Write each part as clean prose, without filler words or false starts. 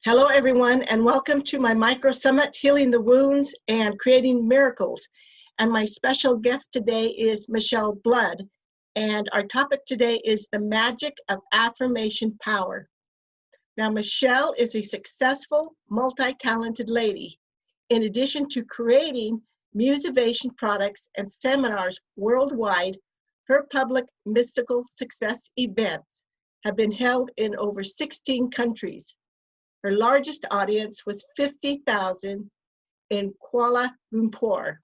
Hello, everyone, and welcome to my micro summit, Healing the Wounds and Creating Miracles. And my special guest today is Michele Blood. And our topic today is the Magic of Affirmation Power. Now, Michele is a successful, multi-talented lady. In addition to creating MusiVation products and seminars worldwide, her public mystical success events have been held in over 16 countries. Her largest audience was 50,000 in Kuala Lumpur.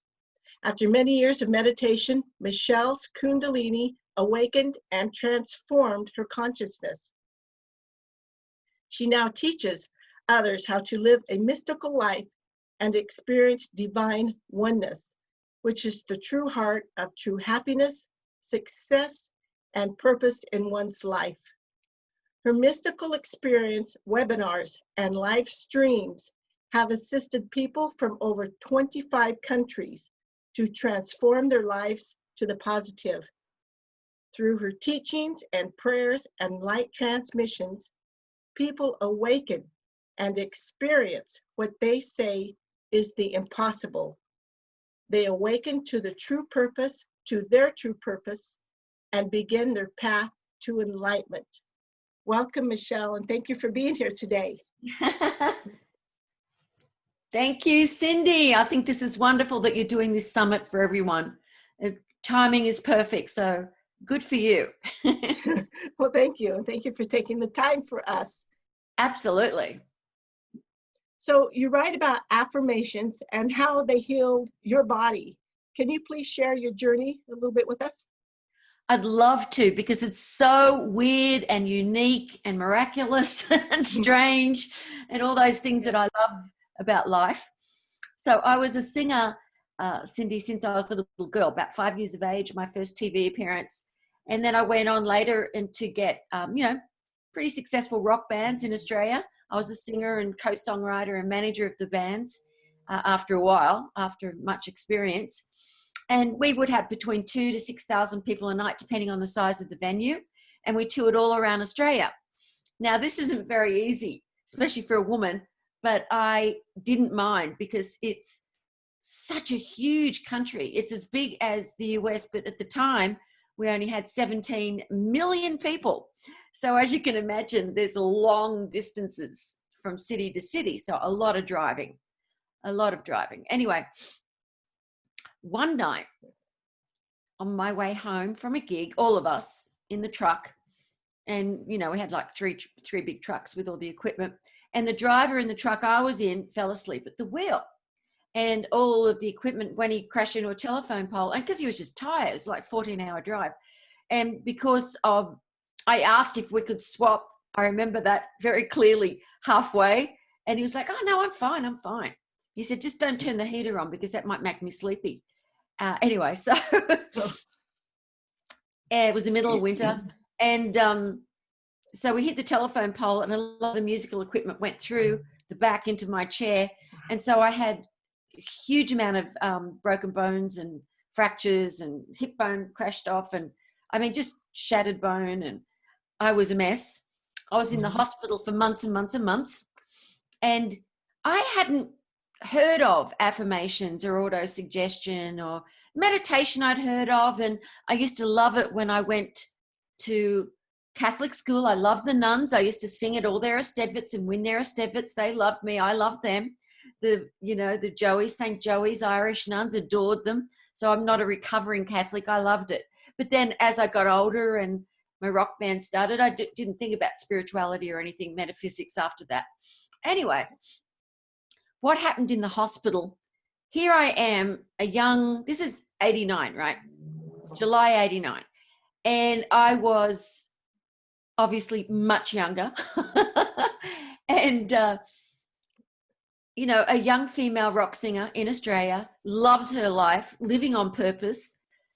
After many years of meditation, Michele's Kundalini awakened and transformed her consciousness. She now teaches others how to live a mystical life and experience divine oneness, which is the true heart of true happiness, success, and purpose in one's life. Her mystical experience webinars and live streams have assisted people from over 25 countries to transform their lives to the positive. Through her teachings and prayers and light transmissions, people awaken and experience what they say is the impossible. They awaken to the true purpose, to their true purpose, and begin their path to enlightenment. Welcome, Michele, and thank you for being here today. Thank you, Cindy. I think this is wonderful that you're doing this summit for everyone. Timing is perfect, so good for you. Well, thank you, and thank you for taking the time for us. Absolutely. So you write about affirmations and how they healed your body. Can you please share your journey a little bit with us? I'd love to, because it's so weird and unique and miraculous and strange and all those things that I love about life. So I was a singer, Cindy, since I was a little girl, about 5 years of age, my first TV appearance. And then I went on later and to get, pretty successful rock bands in Australia. I was a singer and co-songwriter and manager of the bands after a while, after much experience. And we would have between 2,000 to 6,000 people a night, depending on the size of the venue. And we toured all around Australia. Now, this isn't very easy, especially for a woman, but I didn't mind because it's such a huge country. It's as big as the US, but at the time, we only had 17 million people. So as you can imagine, there's long distances from city to city. So a lot of driving. Anyway, one night on my way home from a gig, all of us in the truck, and we had like three big trucks with all the equipment, and the driver in the truck I was in fell asleep at the wheel, and all of the equipment, when he crashed into a telephone pole, and because he was just tired, it's like 14-hour drive, and because of, I asked if we could swap. I remember that very clearly, halfway, and he was like, "Oh no, I'm fine. He said, "Just don't turn the heater on because that might make me sleepy." Anyway, so it was the middle of winter, and so we hit the telephone pole, and a lot of the musical equipment went through the back into my chair, and so I had a huge amount of broken bones and fractures, and hip bone crashed off, and just shattered bone, and I was a mess. I was in the hospital for months and months and months, and I hadn't heard of affirmations or auto-suggestion or meditation. I'd heard of, and I used to love it when I went to Catholic school. I loved the nuns. I used to sing at all their Estevits and win their Estevits. They loved me. I loved them. The Joey, St. Joey's Irish nuns, adored them. So I'm not a recovering Catholic. I loved it. But then as I got older and my rock band started, I didn't think about spirituality or anything, metaphysics after that. Anyway, what happened in the hospital? Here I am, this is 89, right? July 89. And I was obviously much younger. And, a young female rock singer in Australia, loves her life, living on purpose.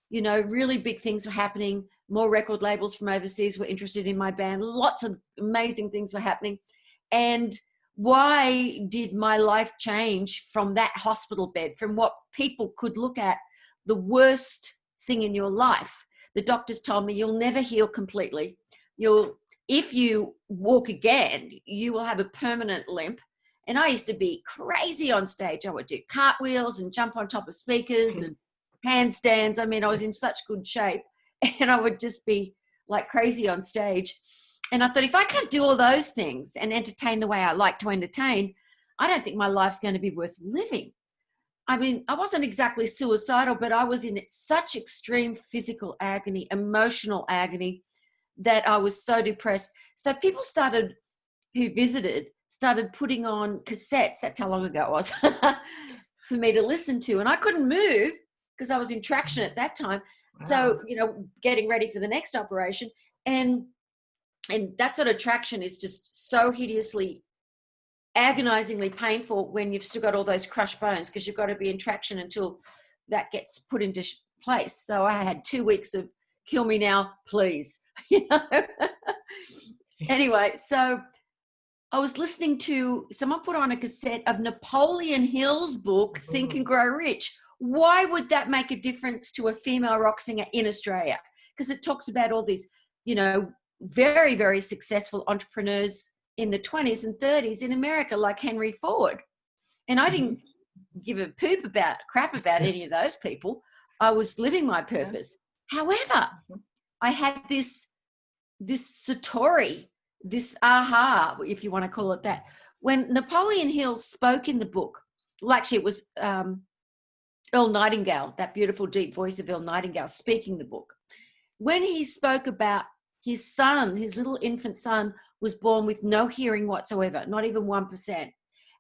Really big things were happening. More record labels from overseas were interested in my band. Lots of amazing things were happening. And why did my life change from that hospital bed, from what people could look at, the worst thing in your life? The doctors told me, you'll never heal completely. You'll if you walk again, you will have a permanent limp. And I used to be crazy on stage. I would do cartwheels and jump on top of speakers and handstands. I mean, I was in such good shape, and I would just be like crazy on stage. And I thought, if I can't do all those things and entertain the way I like to entertain, I don't think my life's going to be worth living. I mean, I wasn't exactly suicidal, but I was in such extreme physical agony, emotional agony, that I was so depressed. So people who visited started putting on cassettes. That's how long ago it was for me to listen to. And I couldn't move because I was in traction at that time. Wow. So, you know, getting ready for the next operation. And that sort of traction is just so hideously, agonizingly painful when you've still got all those crushed bones, because you've got to be in traction until that gets put into place. So I had 2 weeks of kill me now, please. You know. Anyway, so I was listening to someone put on a cassette of Napoleon Hill's book, Think and Grow Rich. Why would that make a difference to a female rock singer in Australia? Because it talks about all these, you know, very, very successful entrepreneurs in the 20s and 30s in America, like Henry Ford. And I didn't give a crap about any of those people. I was living my purpose. However, I had this satori, this aha, if you want to call it that. When Napoleon Hill spoke in the book, well, actually it was Earl Nightingale, that beautiful deep voice of Earl Nightingale speaking the book. When he spoke about his son, his little infant son was born with no hearing whatsoever, not even 1%.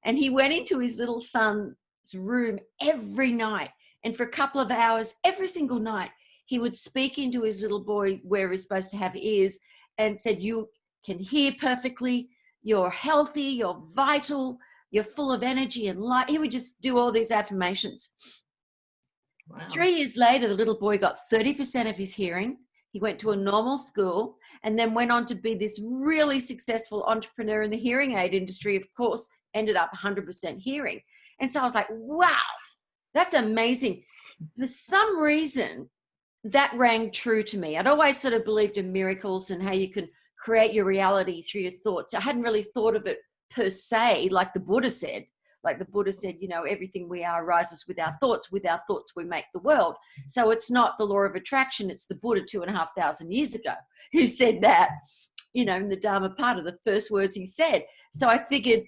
And he went into his little son's room every night. And for a couple of hours, every single night, he would speak into his little boy where he's supposed to have ears and said, you can hear perfectly, you're healthy, you're vital, you're full of energy and light. He would just do all these affirmations. Wow. 3 years later, the little boy got 30% of his hearing. He went to a normal school and then went on to be this really successful entrepreneur in the hearing aid industry, of course, ended up 100% hearing. And so I was like, wow, that's amazing. For some reason, that rang true to me. I'd always sort of believed in miracles and how you can create your reality through your thoughts. I hadn't really thought of it per se, like the Buddha said. Like the Buddha said, you know, everything we are arises with our thoughts. With our thoughts, we make the world. So it's not the law of attraction. It's the Buddha 2,500 years ago who said that, you know, in the Dhammapada, the first words he said. So I figured,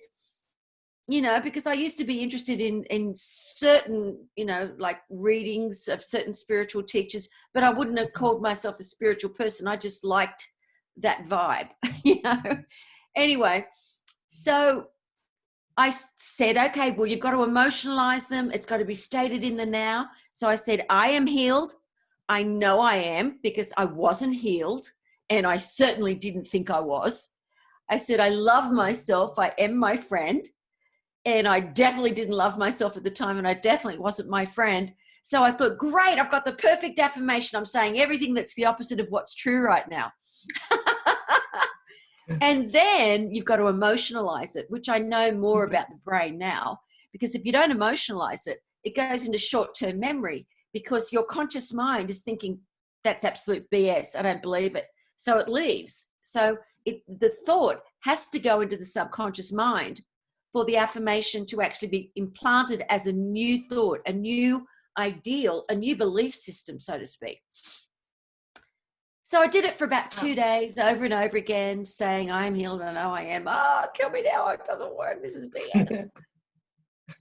you know, because I used to be interested in certain, you know, like readings of certain spiritual teachers, but I wouldn't have called myself a spiritual person. I just liked that vibe, you know. Anyway, so I said, okay, well, you've got to emotionalize them. It's got to be stated in the now. So I said, I am healed. I know I am, because I wasn't healed, and I certainly didn't think I was. I said, I love myself. I am my friend. And I definitely didn't love myself at the time, and I definitely wasn't my friend. So I thought, great, I've got the perfect affirmation. I'm saying everything that's the opposite of what's true right now. And then you've got to emotionalize it, which I know more about the brain now, because if you don't emotionalize it, it goes into short-term memory, because your conscious mind is thinking, that's absolute BS. I don't believe it. So it leaves. So the thought has to go into the subconscious mind for the affirmation to actually be implanted as a new thought, a new ideal, a new belief system, so to speak. So I did it for about 2 days, over and over again, saying, I am healed, I know I am. Oh, kill me now, it doesn't work, this is BS.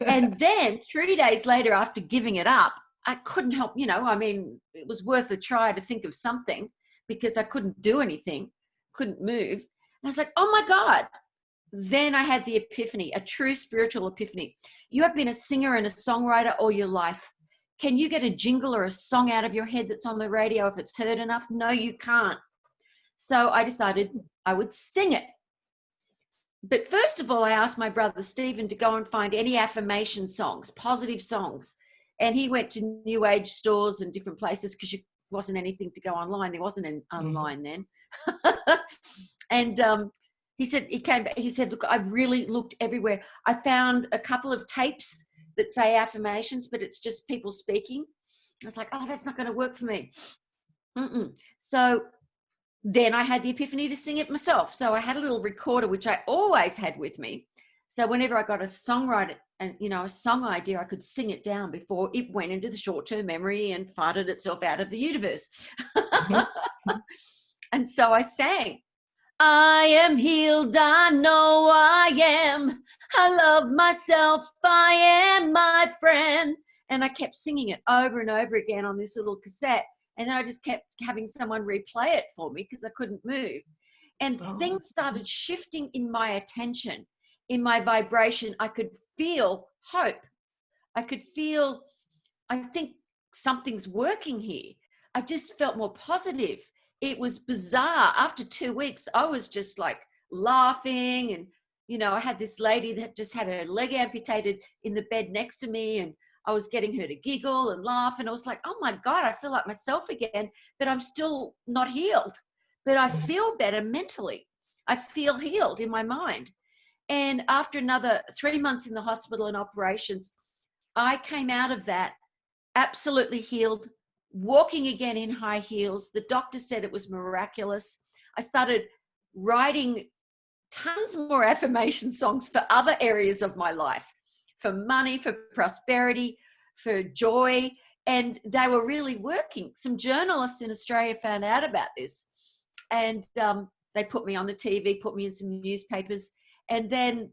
And then 3 days later, after giving it up, I couldn't help, you know, I mean, it was worth a try to think of something, because I couldn't do anything, couldn't move. And I was like, oh my God. Then I had the epiphany, a true spiritual epiphany. You have been a singer and a songwriter all your life. Can you get a jingle or a song out of your head that's on the radio if it's heard enough? No, you can't. So I decided I would sing it. But first of all, I asked my brother Stephen to go and find any affirmation songs, positive songs. And he went to New Age stores and different places, because there wasn't anything to go online. There wasn't an online then. And he said, he came back, he said, look, I really looked everywhere. I found a couple of tapes that say affirmations, but it's just people speaking. I was like, oh, that's not going to work for me. So then I had the epiphany to sing it myself. So I had a little recorder, which I always had with me. So whenever I got a songwriter and, you know, a song idea, I could sing it down before it went into the short-term memory and farted itself out of the universe. And so I sang, I am healed, I know I am. I love myself, I am my friend. And I kept singing it over and over again on this little cassette. And then I just kept having someone replay it for me because I couldn't move. And things started shifting in my attention, in my vibration. I could feel hope. I could feel, I think something's working here. I just felt more positive. It was bizarre. After 2 weeks, I was just like laughing. And, you know, I had this lady that just had her leg amputated in the bed next to me. And I was getting her to giggle and laugh. And I was like, oh my God, I feel like myself again, but I'm still not healed. But I feel better mentally. I feel healed in my mind. And after another 3 months in the hospital and operations, I came out of that absolutely healed, walking again in high heels. The doctor said it was miraculous. I started writing tons more affirmation songs for other areas of my life, for money, for prosperity, for joy, and they were really working. Some journalists in Australia found out about this, and they put me on the TV, put me in some newspapers, and then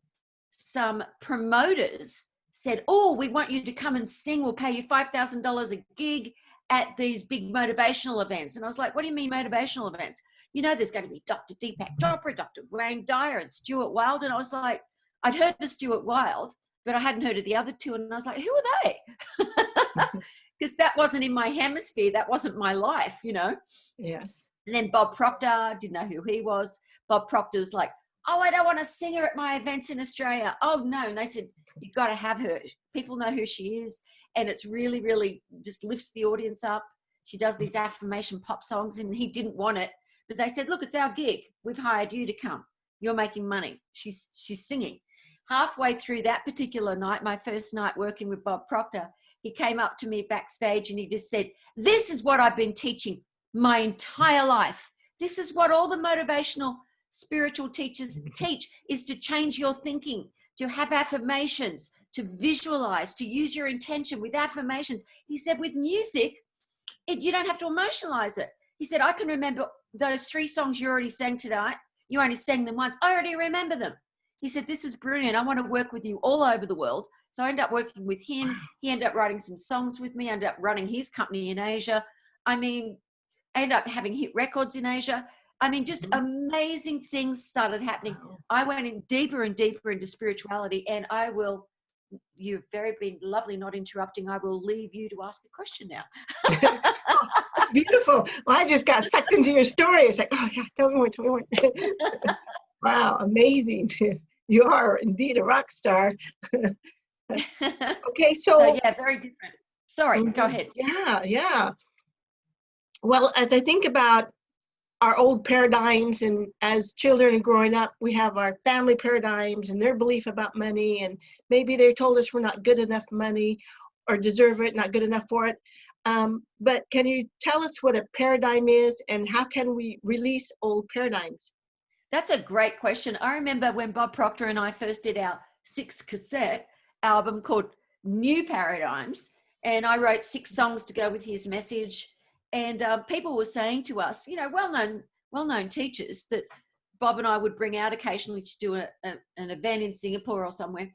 some promoters said, oh, we want you to come and sing. We'll pay you $5,000 a gig at these big motivational events. And I was like, what do you mean motivational events? You know, there's going to be Dr. Deepak Chopra, Dr. Wayne Dyer, and Stuart Wilde. And I was like, I'd heard of Stuart Wilde, but I hadn't heard of the other two. And I was like, who are they? Because that wasn't in my hemisphere. That wasn't my life, you know? Yes. And then Bob Proctor, didn't know who he was. Bob Proctor was like, oh, I don't want to sing her at my events in Australia. Oh, no. And they said, you've got to have her. People know who she is. And it's really, really just lifts the audience up. She does these affirmation pop songs, and he didn't want it. But they said, look, it's our gig. We've hired you to come. You're making money. She's singing. Halfway through that particular night, my first night working with Bob Proctor, he came up to me backstage and he just said, this is what I've been teaching my entire life. This is what all the motivational spiritual teachers teach, is to change your thinking, to have affirmations, to visualize, to use your intention with affirmations. He said, with music, you don't have to emotionalize it. He said, I can remember those 3 songs you already sang tonight. You only sang them once. I already remember them. He said, this is brilliant. I want to work with you all over the world. So I ended up working with him. He ended up writing some songs with me. I ended up running his company in Asia. I mean, I ended up having hit records in Asia. I mean, just amazing things started happening. I went in deeper and deeper into spirituality, and you've been lovely not interrupting. I will leave you to ask the question now. That's beautiful. Well, I just got sucked into your story. It's like, oh yeah, tell me more. Wow, amazing. You are indeed a rock star. Okay, so yeah, very different. Sorry, go ahead. Yeah. Well, as I think about our old paradigms, and as children and growing up, we have our family paradigms and their belief about money, and maybe they told us we're not good enough money or deserve it, not good enough for it. But can you tell us what a paradigm is, and how can we release old paradigms? That's a great question. I remember when Bob Proctor and I first did our 6 cassette album called New Paradigms, and I wrote 6 songs to go with his message. And people were saying to us, you know, well-known teachers that Bob and I would bring out occasionally to do an event in Singapore or somewhere.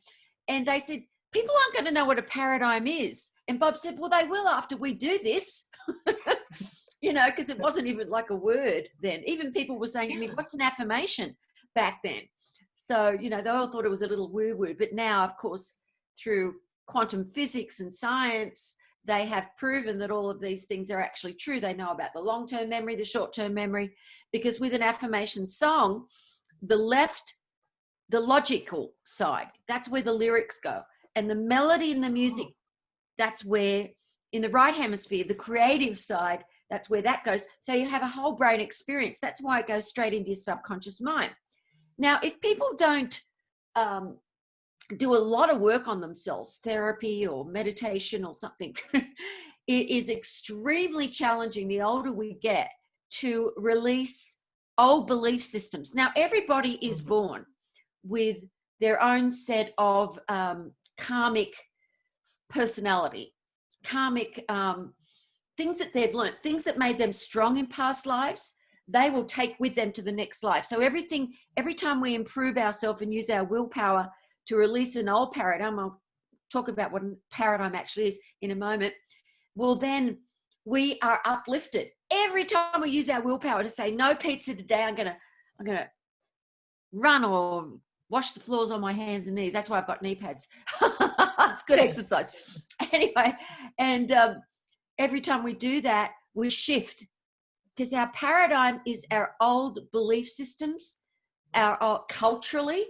And they said, people aren't going to know what a paradigm is. And Bob said, well, they will after we do this, you know, because it wasn't even like a word then. Even people were saying to me, what's an affirmation back then? So, you know, they all thought it was a little woo-woo. But now, of course, through quantum physics and science, they have proven that all of these things are actually true. They know about the long-term memory, the short-term memory, because with an affirmation song, the logical side, that's where the lyrics go. And the melody and the music, that's where, in the right hemisphere, the creative side, that's where that goes. So you have a whole brain experience. That's why it goes straight into your subconscious mind. Now, if people don't do a lot of work on themselves, therapy or meditation or something, it is extremely challenging the older we get to release old belief systems. Now, everybody is born with their own set of karmic personality, karmic things that they've learned, things that made them strong in past lives, they will take with them to the next life. So every time we improve ourselves and use our willpower to release an old paradigm, I'll talk about what a paradigm actually is in a moment, well, then we are uplifted. Every time we use our willpower to say, no pizza today, I'm gonna run or wash the floors on my hands and knees. That's why I've got knee pads. It's good exercise. Anyway, and every time we do that, we shift, because our paradigm is our old belief systems, our culturally,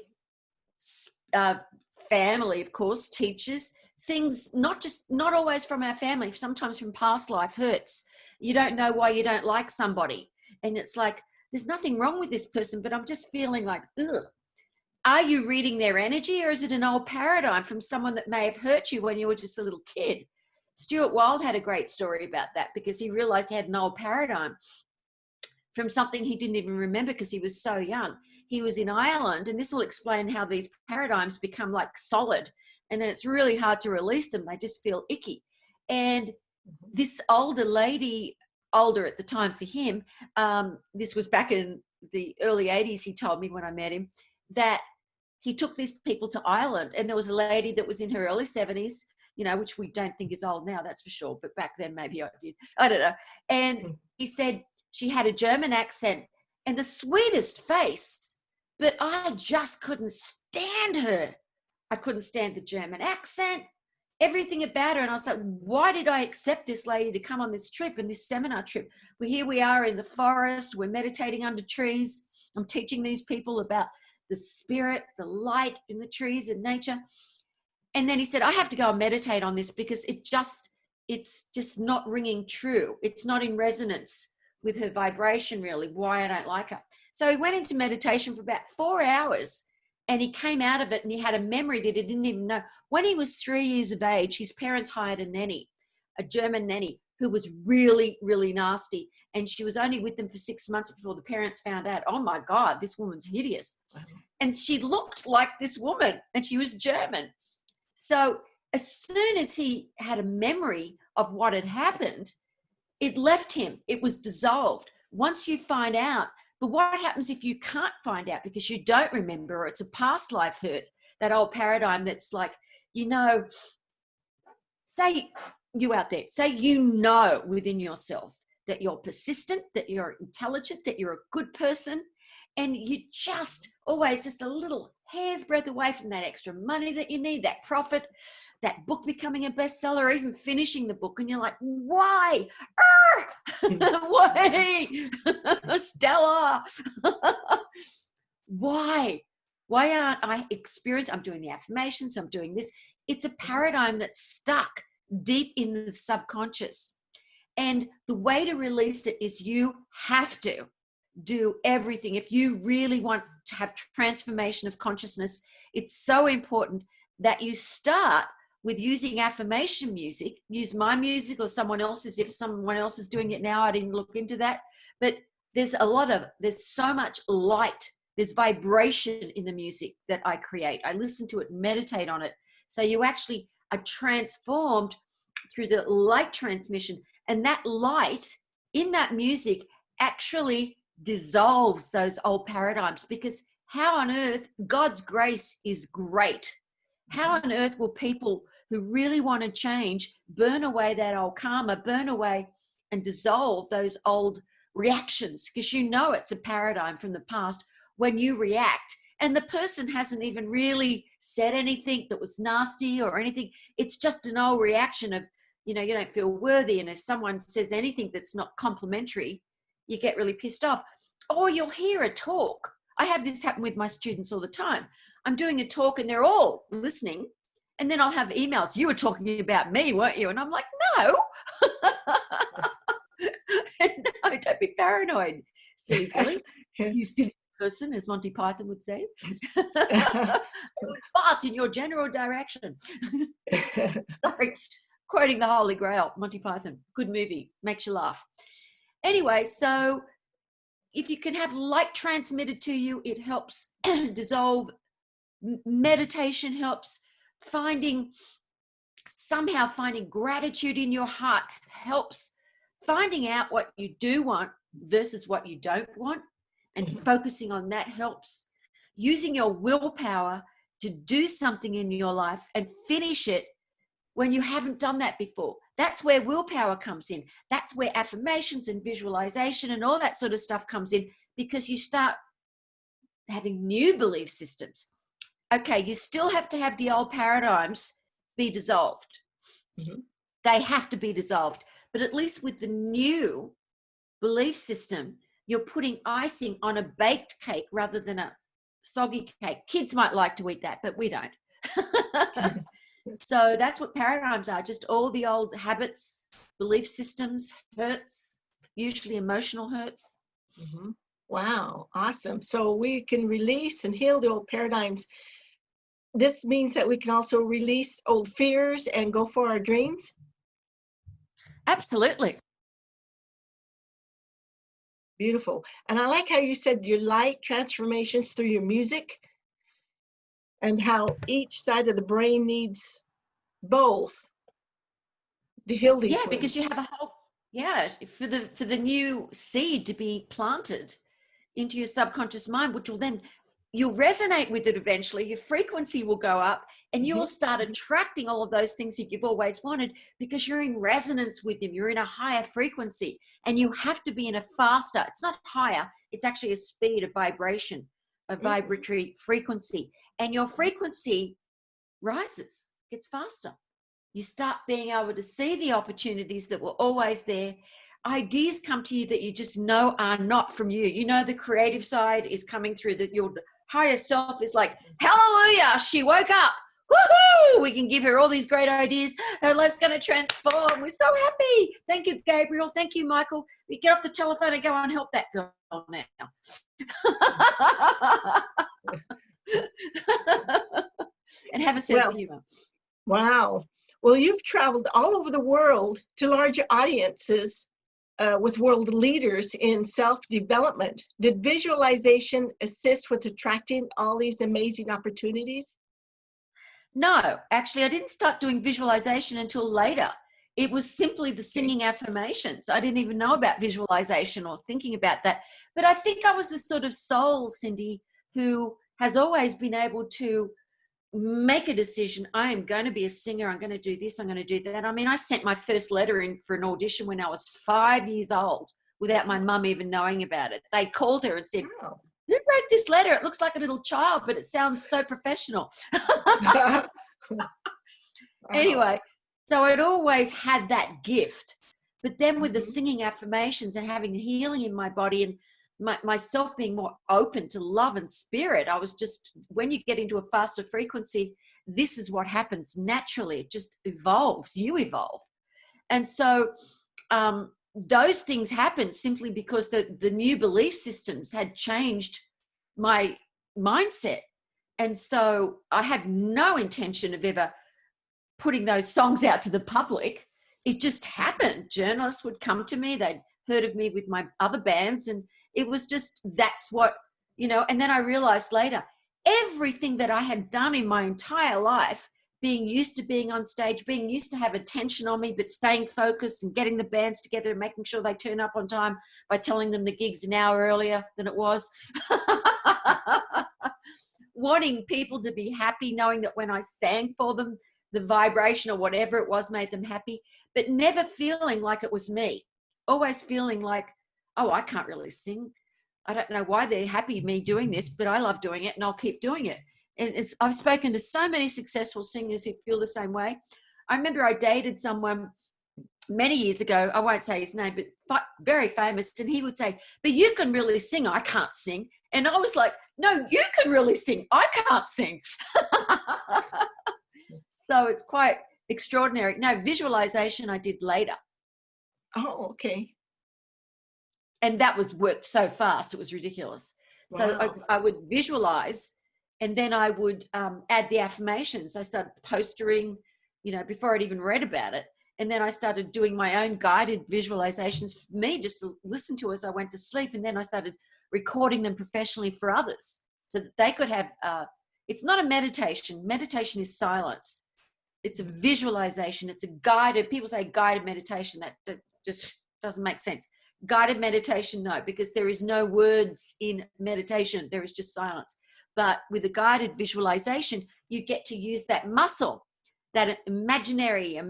family, of course, teachers, things, not always from our family, sometimes from past life hurts. You don't know why you don't like somebody. And it's like, there's nothing wrong with this person, but I'm just feeling like, ugh. Are you reading their energy, or is it an old paradigm from someone that may have hurt you when you were just a little kid? Stuart Wilde had a great story about that, because he realized he had an old paradigm from something he didn't even remember because he was so young. He was in Ireland, and this will explain how these paradigms become like solid, and then it's really hard to release them. They just feel icky. And this older lady, older at the time for him, this was back in the early 80s, he told me when I met him, that he took these people to Ireland, and there was a lady that was in her early 70s, you know, which we don't think is old now, that's for sure, but back then maybe I did, I don't know. And he said she had a German accent and the sweetest face, but I just couldn't stand her. I couldn't stand the German accent, everything about her. And I was like, why did I accept this lady to come on this trip and this seminar trip? Well, here we are in the forest, we're meditating under trees. I'm teaching these people about the spirit, the light in the trees and nature. And then he said, I have to go and meditate on this, because it's just not ringing true. It's not in resonance with her vibration, really, why I don't like her. So he went into meditation for about 4 hours, and he came out of it and he had a memory that he didn't even know. When he was 3 years of age, his parents hired a nanny, a German nanny, who was really, really nasty. And she was only with them for 6 months before the parents found out, oh my God, this woman's hideous. And she looked like this woman, and she was German. So as soon as he had a memory of what had happened, it left him. It was dissolved. Once you find out, but what happens if you can't find out because you don't remember, or it's a past life hurt, that old paradigm that's like, you know, say you out there, say you know within yourself that you're persistent, that you're intelligent, that you're a good person, and you just always just a little hair's breadth away from that extra money that you need, that profit, that book becoming a bestseller, or even finishing the book, and you're like, why? Why? Stella. Why aren't I experienced? I'm doing the affirmations, I'm doing this. It's a paradigm that's stuck deep in the subconscious. And the way to release it is you have to do everything. If you really want to have transformation of consciousness, it's so important that you start with using affirmation music. Use my music or someone else's. If someone else is doing it now, I didn't look into that. But there's so much light. There's vibration in the music that I create. I listen to it, meditate on it. So you actually are transformed through the light transmission. And that light in that music actually dissolves those old paradigms, because how on earth, God's grace is great. How on earth will people who really want to change burn away that old karma, burn away and dissolve those old reactions? Because you know it's a paradigm from the past when you react, and the person hasn't even really said anything that was nasty or anything. It's just an old reaction of, you know, you don't feel worthy, and if someone says anything that's not complimentary, you get really pissed off. Or you'll hear a talk. I have this happen with my students all the time. I'm doing a talk and they're all listening, and then I'll have emails. You were talking about me, weren't you? And I'm like, no. No, don't be paranoid, silly Billy. You silly person, as Monty Python would say. It would fart in your general direction. Sorry, quoting the Holy Grail, Monty Python. Good movie, makes you laugh. Anyway, so if you can have light transmitted to you, it helps dissolve. Meditation helps. Somehow finding gratitude in your heart helps. Finding out what you do want versus what you don't want and focusing on that helps. Using your willpower to do something in your life and finish it when you haven't done that before. That's where willpower comes in. That's where affirmations and visualization and all that sort of stuff comes in, because you start having new belief systems. Okay, you still have to have the old paradigms be dissolved. They have to be dissolved. But at least with the new belief system, you're putting icing on a baked cake rather than a soggy cake. Kids might like to eat that, but we don't. So that's what paradigms are, just all the old habits, belief systems, hurts, usually emotional hurts. Wow, awesome. So we can release and heal the old paradigms. This means that we can also release old fears and go for our dreams? Absolutely. Beautiful. And I like how you said you light transformations through your music, and how each side of the brain needs both to heal these wounds. Because you have a whole, for the new seed to be planted into your subconscious mind, which will then, you'll resonate with it eventually, your frequency will go up, and you'll start attracting all of those things that you've always wanted, because you're in resonance with them. You're in a higher frequency, and you have to be in a faster, it's not higher, it's actually a speed, a vibration, a vibratory frequency. And your frequency rises, gets faster. You start being able to see the opportunities that were always there. Ideas come to you that you just know are not from you. You know, the creative side is coming through, that your higher self is like, hallelujah, she woke up. Woohoo! We can give her all these great ideas. Her life's going to transform. We're so happy. Thank you, Gabriel. Thank you, Michael. We get off the telephone and go and help that girl now. And have a sense of humor. Wow. Well, you've traveled all over the world to large audiences with world leaders in self-development. Did visualization assist with attracting all these amazing opportunities? No, actually, I didn't start doing visualization until later. It was simply the singing affirmations. I didn't even know about visualization or thinking about that. But I think I was the sort of soul, Cindy, who has always been able to make a decision. I am going to be a singer. I'm going to do this. I'm going to do that. I mean, I sent my first letter in for an audition when I was 5 years old without my mum even knowing about it. They called her and said, who wrote this letter? It looks like a little child, but it sounds so professional. Anyway, so I'd always had that gift. But then with the singing affirmations and having the healing in my body and myself being more open to love and spirit, I was just, when you get into a faster frequency, this is what happens naturally. It just evolves. You evolve. And so those things happened simply because the new belief systems had changed my mindset. And so I had no intention of ever putting those songs out to the public. It just happened. Journalists would come to me. They'd heard of me with my other bands, and it was just, that's what, you know. And then I realized later, everything that I had done in my entire life, being used to being on stage, being used to have attention on me, but staying focused and getting the bands together and making sure they turn up on time by telling them the gig's an hour earlier than it was. Wanting people to be happy, knowing that when I sang for them, the vibration or whatever it was made them happy, but never feeling like it was me. Always feeling like, oh, I can't really sing. I don't know why they're happy me doing this, but I love doing it and I'll keep doing it. And I've spoken to so many successful singers who feel the same way. I remember I dated someone many years ago, I won't say his name, but very famous. And he would say, but you can really sing. I can't sing. And I was like, no, you can really sing. I can't sing. So it's quite extraordinary. No, visualization I did later. Oh, okay. And that was worked so fast. It was ridiculous. Wow. So I would visualize, and then I would add the affirmations. I started postering, you know, before I'd even read about it. And then I started doing my own guided visualizations for me just to listen to as I went to sleep. And then I started recording them professionally for others so that they could have, it's not a meditation. Meditation is silence. It's a visualization. It's a guided, people say guided meditation. That just doesn't make sense. Guided meditation, no, because there is no words in meditation. There is just silence. But with a guided visualization, you get to use that muscle, that imagineering,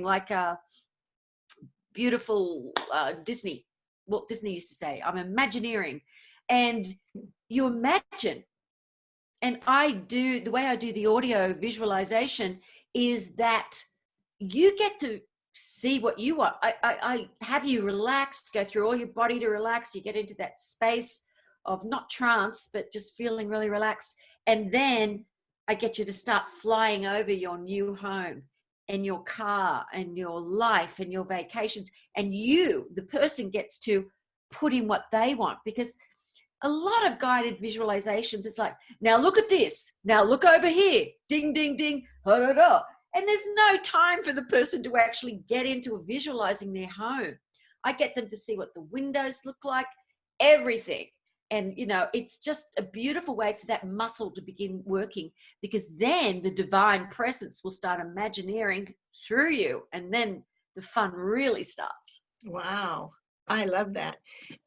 like a beautiful Disney. Walt Disney used to say, I'm imagineering. And you imagine. And the way I do the audio visualization is that you get to see what you want. I have you relaxed, go through all your body to relax. You get into that space of not trance, but just feeling really relaxed. And then I get you to start flying over your new home and your car and your life and your vacations. And you, the person, gets to put in what they want, because a lot of guided visualizations, it's like, now look at this. Now look over here. Ding, ding, ding. Da, da, da. And there's no time for the person to actually get into visualizing their home. I get them to see what the windows look like, everything. And, you know, it's just a beautiful way for that muscle to begin working, because then the divine presence will start imagineering through you. And then the fun really starts. Wow. I love that.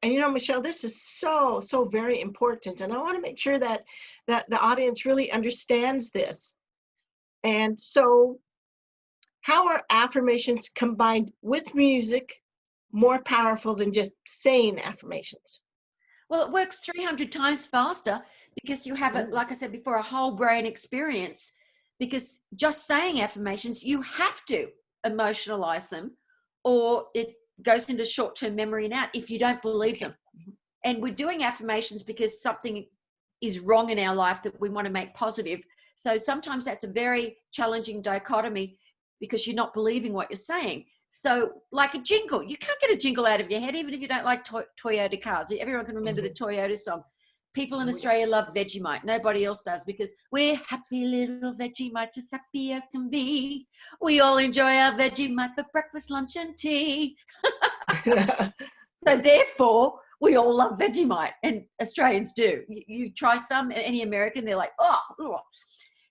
And, you know, Michele, this is so, so very important. And I want to make sure that the audience really understands this. And so how are affirmations combined with music more powerful than just saying affirmations? Well, it works 300 times faster because you have, like I said before, a whole brain experience. Because just saying affirmations, you have to emotionalize them, or it goes into short-term memory and out if you don't believe them. And we're doing affirmations because something is wrong in our life that we want to make positive. So sometimes that's a very challenging dichotomy because you're not believing what you're saying. So like a jingle, you can't get a jingle out of your head, even if you don't like Toyota cars. Everyone can remember the Toyota song. People in Australia love Vegemite. Nobody else does, because we're happy little Vegemites, as happy as can be. We all enjoy our Vegemite for breakfast, lunch and tea. So therefore, we all love Vegemite, and Australians do. You try some, any American, they're like, oh.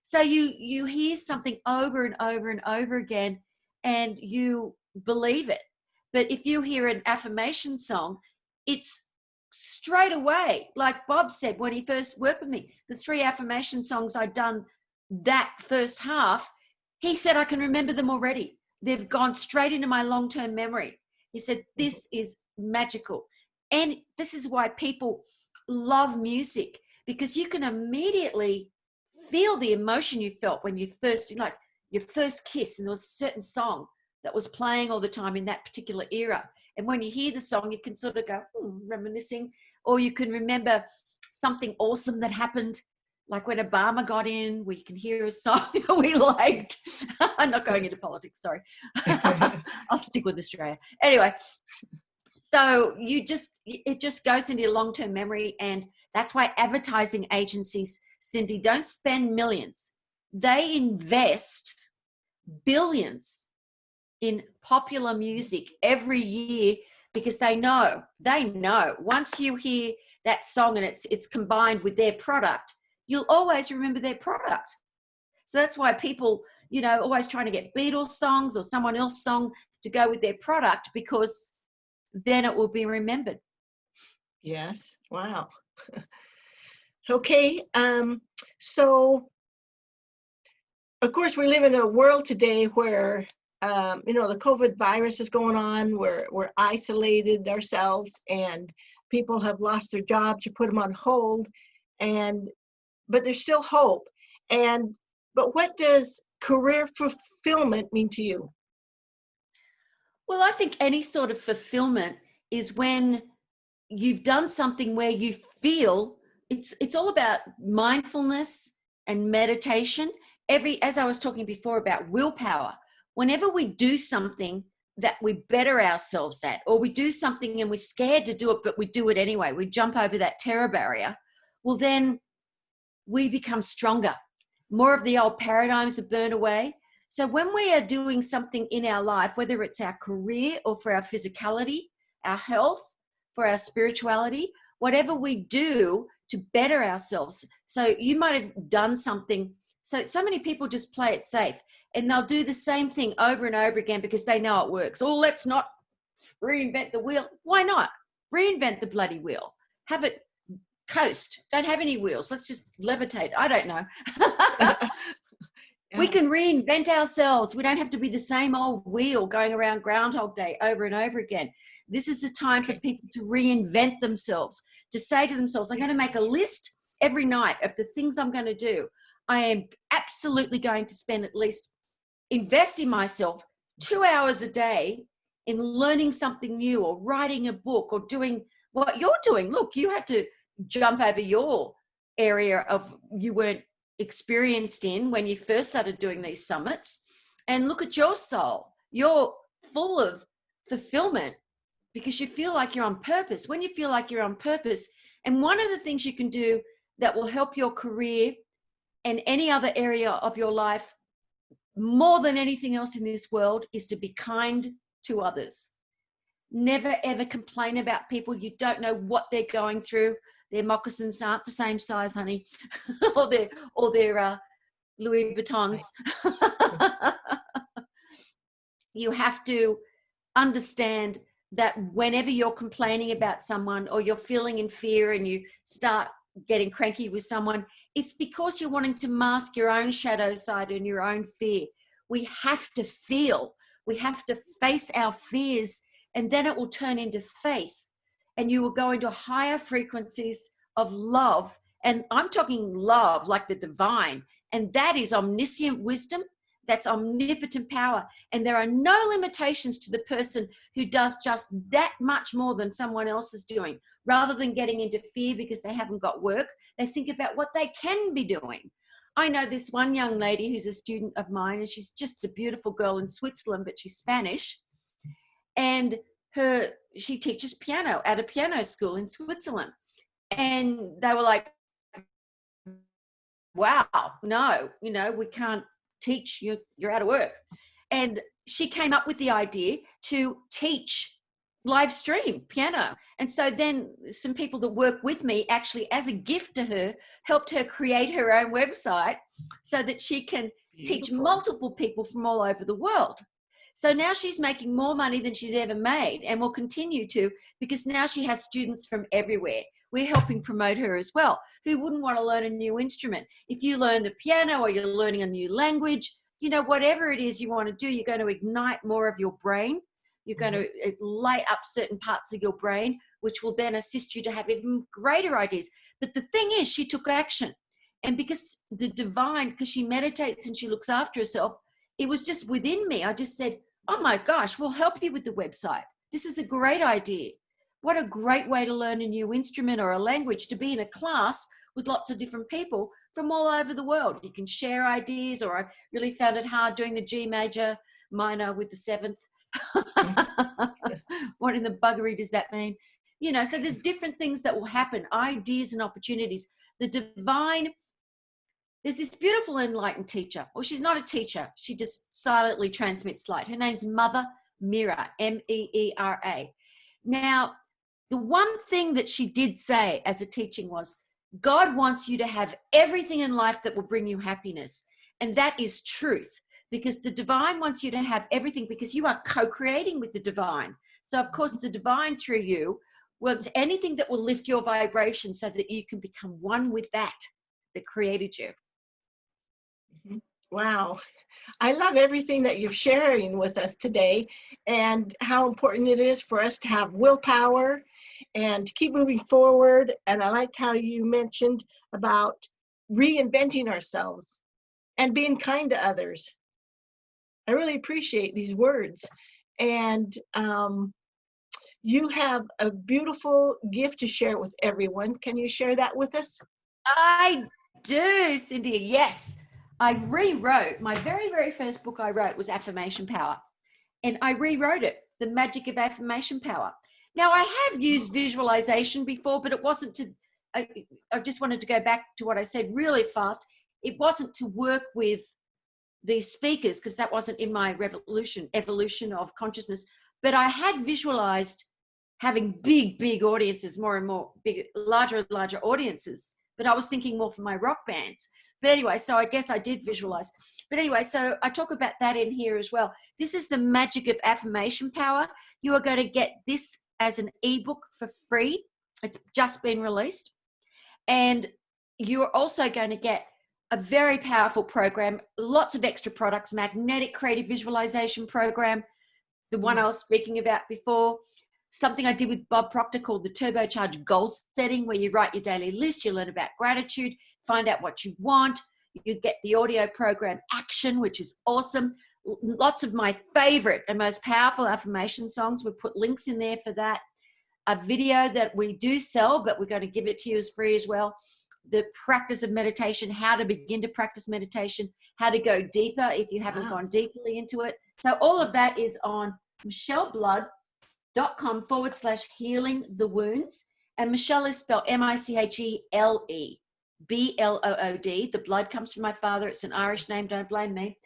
So you hear something over and over and over again, and you believe it. But if you hear an affirmation song, it's straight away, like Bob said when he first worked with me, the 3 affirmation songs I'd done that first half, he said, I can remember them already. They've gone straight into my long-term memory. He said, this is magical. And this is why people love music, because you can immediately feel the emotion you felt when you first, like your first kiss, and there was a certain song that was playing all the time in that particular era. And when you hear the song, you can sort of go, reminiscing, or you can remember something awesome that happened, like when Obama got in, we can hear a song we liked. I'm not going into politics, sorry. I'll stick with Australia. Anyway, so it just goes into your long-term memory. And that's why advertising agencies, Cindy, don't spend millions. They invest billions in popular music every year, because they know once you hear that song and it's combined with their product, you'll always remember their product. So that's why people, always trying to get Beatles songs or someone else's song to go with their product, because then it will be remembered. Yes. Wow. Okay. So of course we live in a world today where the COVID virus is going on. We're isolated ourselves, and people have lost their jobs. You put them on hold, but there's still hope. But what does career fulfillment mean to you? Well, I think any sort of fulfillment is when you've done something where you feel it's all about mindfulness and meditation. As I was talking before about willpower, whenever we do something that we better ourselves at, or we do something and we're scared to do it, but we do it anyway, we jump over that terror barrier, well, then we become stronger. More of the old paradigms are burned away. So when we are doing something in our life, whether it's our career or for our physicality, our health, for our spirituality, whatever we do to better ourselves. So you might have done something. So many people just play it safe and they'll do the same thing over and over again because they know it works. Oh, let's not reinvent the wheel. Why not? Reinvent the bloody wheel. Have it coast. Don't have any wheels. Let's just levitate. I don't know. Yeah. We can reinvent ourselves. We don't have to be the same old wheel going around Groundhog Day over and over again. This is the time for people to reinvent themselves, to say to themselves, I'm going to make a list every night of the things I'm going to do. I am absolutely going to spend at least, invest in myself 2 hours a day in learning something new or writing a book or doing what you're doing. Look, you had to jump over your area of you weren't experienced in when you first started doing these summits, and look at your soul. You're full of fulfillment because you feel like you're on purpose. When you feel like you're on purpose, and one of the things you can do that will help your career and any other area of your life more than anything else in this world is to be kind to others. Never ever complain about people. You don't know what they're going through. Their moccasins aren't the same size, honey, or their Louis Vuittons. You have to understand that whenever you're complaining about someone or you're feeling in fear and you start getting cranky with someone, it's because you're wanting to mask your own shadow side and your own fear. We have to feel. We have to face our fears, and then it will turn into faith. And you will go into higher frequencies of love. And I'm talking love like the divine. And that is omniscient wisdom. That's omnipotent power. And there are no limitations to the person who does just that much more than someone else is doing. Rather than getting into fear because they haven't got work, they think about what they can be doing. I know this one young lady who's a student of mine, and she's just a beautiful girl in Switzerland, but she's Spanish. And she teaches piano at a piano school in Switzerland. And they were like, wow, no, we can't teach, you're out of work. And she came up with the idea to teach live stream piano. And so then some people that work with me actually, as a gift to her, helped her create her own website so that she can teach multiple people from all over the world. So now she's making more money than she's ever made, and will continue to, because now she has students from everywhere. We're helping promote her as well. Who wouldn't want to learn a new instrument? If you learn the piano or you're learning a new language, whatever it is you want to do, you're going to ignite more of your brain. You're going to light up certain parts of your brain, which will then assist you to have even greater ideas. But the thing is, she took action. And because the divine, because she meditates and she looks after herself, it was just within me. I just said, oh my gosh, we'll help you with the website. This is a great idea. What a great way to learn a new instrument or a language, to be in a class with lots of different people from all over the world. You can share ideas, or I really found it hard doing the G major minor with the seventh. What in the buggery does that mean? So there's different things that will happen, ideas and opportunities. The divine, there's this beautiful enlightened teacher. Well, she's not a teacher. She just silently transmits light. Her name's Mother Meera, M-E-E-R-A. Now, the one thing that she did say as a teaching was, God wants you to have everything in life that will bring you happiness. And that is truth, because the divine wants you to have everything, because you are co-creating with the divine. So, of course, the divine through you wants anything that will lift your vibration so that you can become one with that created you. Wow. I love everything that you're sharing with us today, and how important it is for us to have willpower and keep moving forward. And I liked how you mentioned about reinventing ourselves and being kind to others. I really appreciate these words. And you have a beautiful gift to share with everyone. Can you share that with us? I do, Cynthia. Yes. I rewrote, my very, very first book I wrote was Affirmation Power. And I rewrote it, The Magic of Affirmation Power. Now, I have used visualization before, but it wasn't to, I just wanted to go back to what I said really fast. It wasn't to work with the speakers, because that wasn't in my evolution of consciousness, but I had visualized having big audiences, more and more larger and larger audiences. But I was thinking more for my rock bands. But anyway, so I guess I did visualize. But anyway, so I talk about that in here as well. This is the Magic of Affirmation Power. You are going to get this as an ebook for free. It's just been released. And you're also going to get a very powerful program, lots of extra products, magnetic creative visualization program, the one I was speaking about before, something I did with Bob Proctor called the turbocharged goal setting, where you write your daily list, you learn about gratitude, find out what you want. You get the audio program Action, which is awesome. Lots of my favorite and most powerful affirmation songs. We put links in there for that. A video that we do sell, but we're going to give it to you as free as well. The practice of meditation, how to begin to practice meditation, how to go deeper if you haven't gone deeply into it. So all of that is on micheleblood.com/healing the wounds. And Michele is spelled Michele Blood. The blood comes from my father. It's an Irish name. Don't blame me.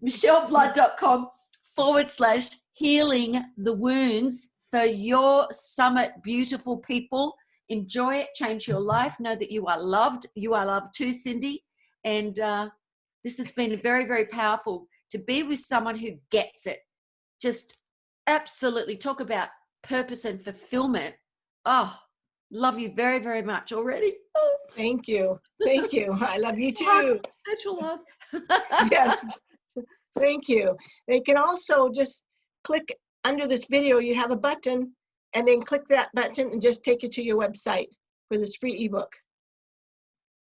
micheleblood.com/healing the wounds for your summit, beautiful people. Enjoy it, change your life. Know that you are loved. You are loved too, Cindy. And this has been very, very powerful to be with someone who gets it. Just absolutely talk about purpose and fulfillment. Oh, love you very, very much already. Oh. Thank you. Thank you. I love you too. Virtual hug. Yes. Thank you. They can also just click under this video. You have a button, and then click that button and just take you to your website for this free ebook.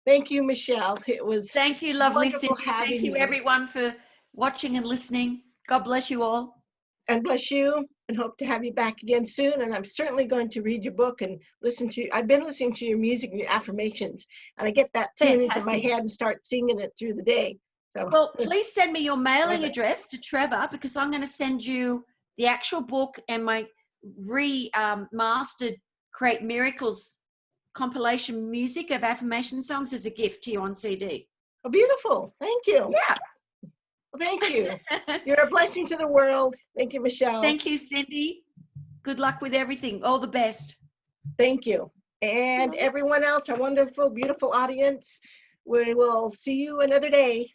Thank you, Michele. It was thank you, lovely wonderful Cindy. having Thank you, everyone, for watching and listening. God bless you all. And bless you, and hope to have you back again soon. And I'm certainly going to read your book and listen to. I've been listening to your music, your affirmations, and I get that tune into my head and start singing it through the day. So, well, please send me your mailing address to Trevor, because I'm going to send you the actual book and my remastered Create Miracles compilation music of affirmation songs as a gift to you on CD. Oh, beautiful. Thank you. Yeah. Well, thank you. You're a blessing to the world. Thank you, Michele. Thank you, Cindy. Good luck with everything. All the best. Thank you. And everyone else, our wonderful, beautiful audience, we will see you another day.